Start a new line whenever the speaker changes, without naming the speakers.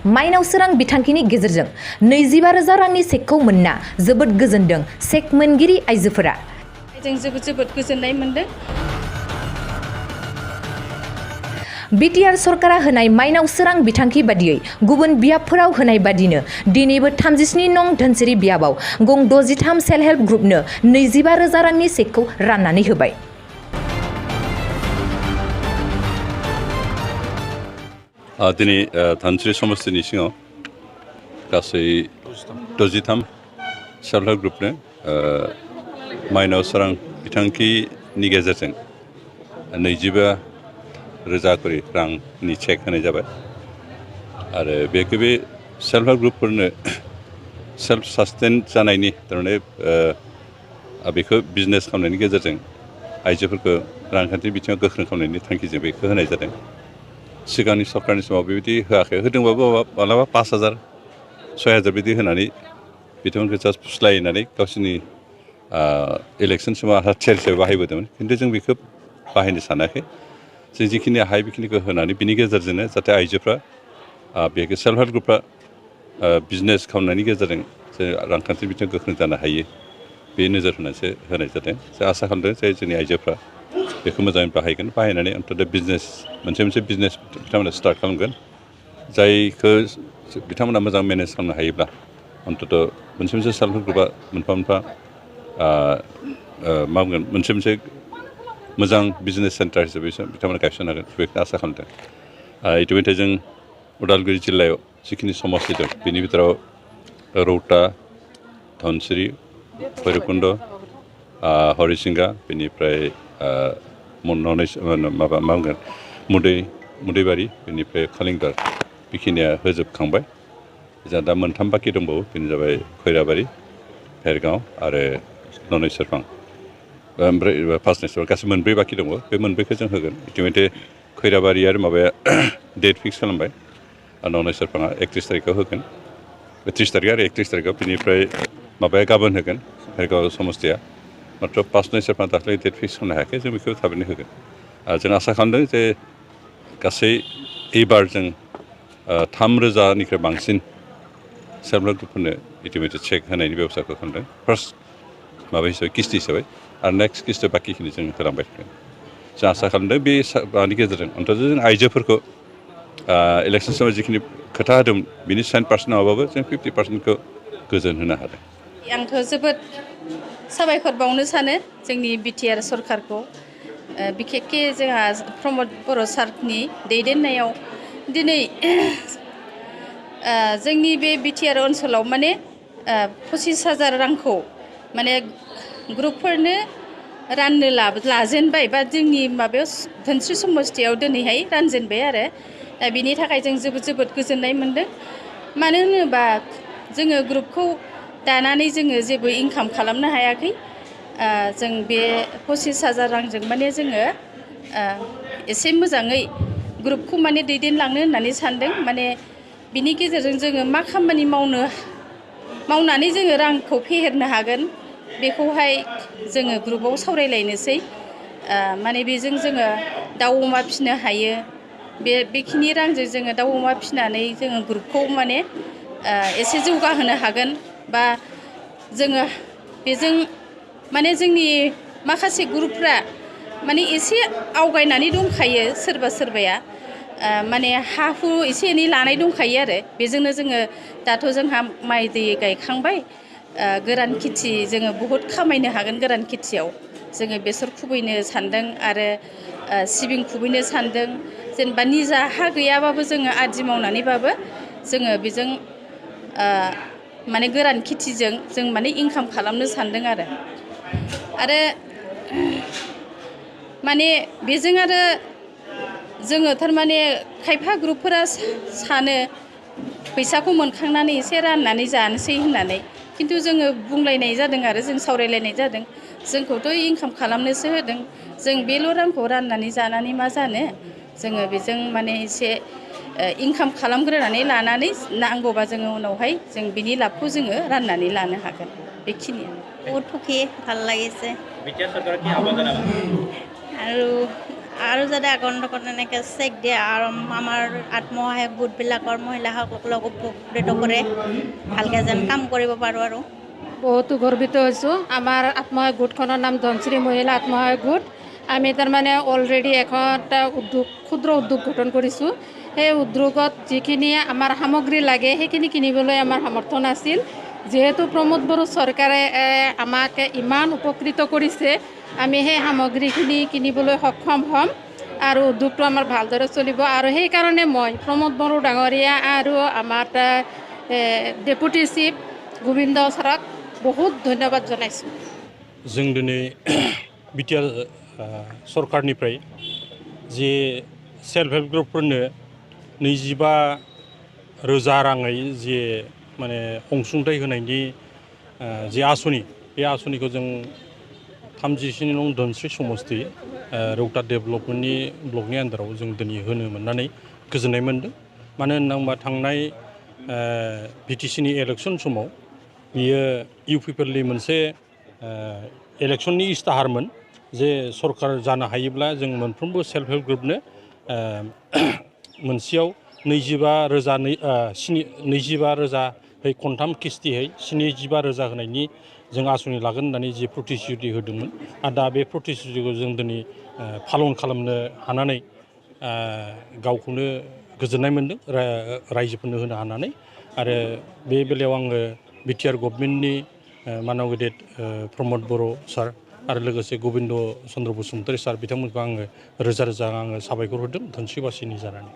माइनाव सोरां बिथांखिनि गेजेरजों 25,000 रांनि चेकखौ मोनना जोबोद गोजोनदों चेक मोनगिरि आइजोफोरा।
जों जोबोद गोजोननाय मोनदों।
बिटिआर सरकारा होनाय माइनाव सोरां बिथांखि बादियै गुबुन बियाबफोराव होनाय बादिनो दिनैबो 37 नं धोनसिरि बियाबाव गं 63 सेल्फ हेल्प ग्रुपनो 25,000 रांनि चेकखौ राननानै होबाय।
दिनै धोनसिरि समस्तिनि सिङाव गासै 63 सेल्फ हेल्प ग्रुपनो माइनाव सोरां बिथांखिनि गेजेरजों 25,000 करि रांनि चेक होनाय जाबाय आरो बेखौ बे सेल्फ हेल्प ग्रुपफोरनो सेल्फ सास्टेन जानायनि थारमाने बेखौ बिजनेस खालामनायनि गेजेरजों आइजोफोरखौ रांखान्थि बिथिङाव गोख्रों खालामनायनि थांखिजों बेखौ होनाय जादों। सिगांनि सरकारनि समाव बेबायदि होआखै, होदोंबाबो मालाबा 5,000 6,000 बिदि होनानै बिथांमोनखौ जास्ट फुस्लायनानै गावसोरनि इलेक्सन समाव हाथियार हिसाबै बाहायबोदोंमोन। खिन्थु जों बेखौ बाहायनो सानाखै। जों जिखिनि हायो बेखिनिखौ होनानै बिनि गेजेरजोंनो जाहाथे आइजोफ्रा बेखौ सेल्फ हेल्प ग्रुपफ्रा बिजनेस खालामनायनि गेजेरजों जे रांखान्थि बिथिङाव गोख्रों जानो हायो बे नोजोर होनानैसो होनाय जादों। जों आसा खालामदों जे जोंनि आइजोफ्रा बेखौ मोजाङै बाहायगोन, बाहायनानै अन्तत बिजनेस मोनसे बिजनेस बिथांमोना स्टार्ट खालामगोन जायखौ बिथांमोना मोजां मेनेज खालामनो हायोब्ला अन्तत मोनसे सेल्फ हेल्प ग्रुपआ मोनफा मा बुंगोन मोनसे मोजां बिजनेस सेन्टार हिसाबै बिथांमोना गायसननो हागोन बेखौ आसा खालामदों। इतिमধ্যে जों उदालगुरि जिल्लायाव जिखिनि समस्ति दं बेनि भितराव रौता, धनसिरि, भैरबकुन्द, हरिसिंगा, बेनिफ्राय माबा मा बुंगोन मुदैबारि, बेनिफ्राय खलिंगार बेखिनिया होजोबखांबाय। जोंहा दा मोनथाम बाखि दंबावो, बेनो जाबाय खैराबारि, भेरगाव आरो ननेसरफां। ओमफ्राय पासनेसर गासै मोनब्रै बाखि दङ। बे मोनब्रैखौ जों होगोन। इतिमধ্যে खैराबारि आरो माबाया डेट फिक्स खालामबाय आरो ननेसरफाङा 31 तारिखआव होगोन, 30 तारिख आरो 31 तारिखआव। बेनिफ्राय माबाया गाबोन होगोन भेरगाव समस्तिया, मात्र पासनेसरफाङा दाख्लै डेट फिक्स खालामनो हायाखै, जों बेखौ थाबैनो होगोन। जों आसा खालामदों जे गासै एबार जों 3,000निख्रुइ बांसिन सेल्फ हेल्प ग्रुपफोरनो इतिमধ্যে चेक होनायनि बेब'स्थाखौ खालामदों फार्स्ट माबा हिसाबै किस्ति हिसाबै, आरो नेक्स्ट किस्ति बाखिखिनि जों होलांबाय थागोन। जों आसा खालामदों बे माबानि गेजेरजों अन्तत जों आइजोफोरखौ इलेक्सन समाव जिखिनि खोथा होदोंमोन बिनि 100% नङाबाबो जों 50%खौ गोजोन होनो हादों।
आंथ' जोबोद साबायखर बावनो सानो जोंनि बिटिआर सरकारखौ, बिखेकखे जोंहा प्रमद बर' सारनि दैदेननायाव दिनै जोंनि बे बिटिआर ओनसोलाव माने 25,000 रांखौ माने ग्रुपफोरनो राननो लाजेनबाय बा जोंनि माबायाव धोनस्रि समस्तियाव दिनैहाय रानजेनबाय आरो दा बिनि थाखाय जों जोबोद गोजोननाय मोनदों। मानो होनोबा जोङो ग्रुपखौ दानानै जोङो जेबो इनकाम खालामनो हायाखै। जों बे 25,000 रांजों माने जोङो एसे मोजाङै ग्रुपखौ माने दैदेनलांनो होननानै सानदों। माने बिनि गेजेरजों जोङो मा खामानि मावनानै जोङो रांखौ फेहेरनो हागोन बेखौहाय जोङो ग्रुपआव सावरायलायनोसै। माने बेजों जोङो दाउ अमा फिसिनो हायो, बेखिनि रांजों जोङो दाउ अमा फिसिनानै जोङो ग्रुपखौ माने एसे जौगाहोनो हागोन बा जोङो बेजों माने जोंनि माखासे ग्रुपफ्रा माने एसे आवगायनानै दंखायो, सोरबाया माने हा हु एसे एनै लानाय दंखायो आरो बेजोंनो जोङो दाथ' जोंहा माइ दै गायखांबाय, गोरान खेथि जोङो बहुद खामायनो हागोन। गोरान खेथियाव जोङो बेसर खुबैनो सान्दों आरो सिबिं खुबैनो सान्दों। जेनेबा निजा हा गैयाबाबो जोङो आदि मावनानैबाबो जोङो बेजों माने गोरान खेथिजों जों माने इनकाम खालामनो सान्दों आरो माने बेजों आरो जोङो थारमाने खायफा ग्रुपफोरा सानो फैसाखौ मोनखांनानै एसे राननानै जानोसै होननानै, खिन्थु जोङो बुंलायनाय जादों आरो जों सावरायलायनाय जादों जोंखौथ' इनकाम खालामनोसो होदों, जों बेल' रांखौ राननानै जानानै मा जानो, जोङो बेजों माने एसे इनकाम खालामग्रोनानै लानानै नांगौबा जोङो उनावहाय जों बिनि लाबखौ जोङो राननानै लानो हागोन। बेखिनियानो।
বহুত সুখী, ভাল লাগিছে।
বিটিআৰ চৰকাৰৰ কি আহ্বান জনাব?
আৰু আৰু যাতে আগন্তুকত এনেকৈ চেক দিয়ে আৰু আমাৰ আত্মসহায়ক গোটবিলাকৰ মহিলাসকলক উপকৃত কৰে ভালকৈ যেন কাম কৰিব পাৰোঁ আৰু
বহুতো গৰ্বিত হৈছোঁ আমাৰ আত্মসহায়ক গোটখনৰ নাম ধনশ্ৰী মহিলা আত্মসহায়ক গোট আমি তাৰমানে অলৰেডি এটা ক্ষুদ্ৰ উদ্যোগ গঠন কৰিছোঁ সেই উদ্যোগত যিখিনি আমাৰ সামগ্ৰী লাগে সেইখিনি কিনিবলৈ আমাৰ সামৰ্থ্য নাছিল যিহেতু প্ৰমোদ বড়ো চৰকাৰে আমাক ইমান উপকৃত কৰিছে আমি সেই সামগ্ৰীখিনি কিনিবলৈ সক্ষম হ'ম আৰু উদ্যোগটো আমাৰ ভালদৰে চলিব আৰু সেইকাৰণে মই প্ৰমোদ বড়ো ডাঙৰীয়া আৰু আমাৰ ডেপুটি চিফ গোবিন্দ ছাৰক बहुत धन्यवाद जनाइछु
जों दिनै बिटिआर सरकारनिफ्राय जे सेल्फ हेल्प ग्रुपफोरनो 25,000 राङै जे माने अनसुंथाइ होनायनि जे आसनि बे आसनिखौ जों 37 नं धोनस्री समष्टि रौता डेभेलपमेन्टनि ब्लकनि आन्दाराव जों दिनै होनो मोननानै गोजोननाय मोन्दों मानो होनना बुङोबा थांनाय बिटिसिनि इलेक्सन समाव बियो इउपिपिएलनि मोनसे इलेक्शननि इस्ताहारमोन जे सरकार जानो हायोब्ला जों मोनफ्रोमबो सेल्फ हेल्प ग्रुपनो मोनसेयाव 25,000 खनथाम किस्तियै 75,000 होनायनि जों आसनि लागोन होननानै जे प्रतिश्रुति होदोंमोन आरो दा बे प्रतिश्रुतिखौ जों दिनै पालन खालामनो हानानै गावखौनो गोजोननाय मोन्दों रायजोफोरनो होनो हानानै आरो बे बेलायाव आङो बिटिआर गभर्नमेन्टनि मानव गेदेर प्रमोद बर' सार आरो लोगोसे गोविन्द चन्द्र बसुमतारी सार बिथांमोनखौ आङो रोजा रोजा आङो साबायखर होदों धोनस्रीबासिनि जानानै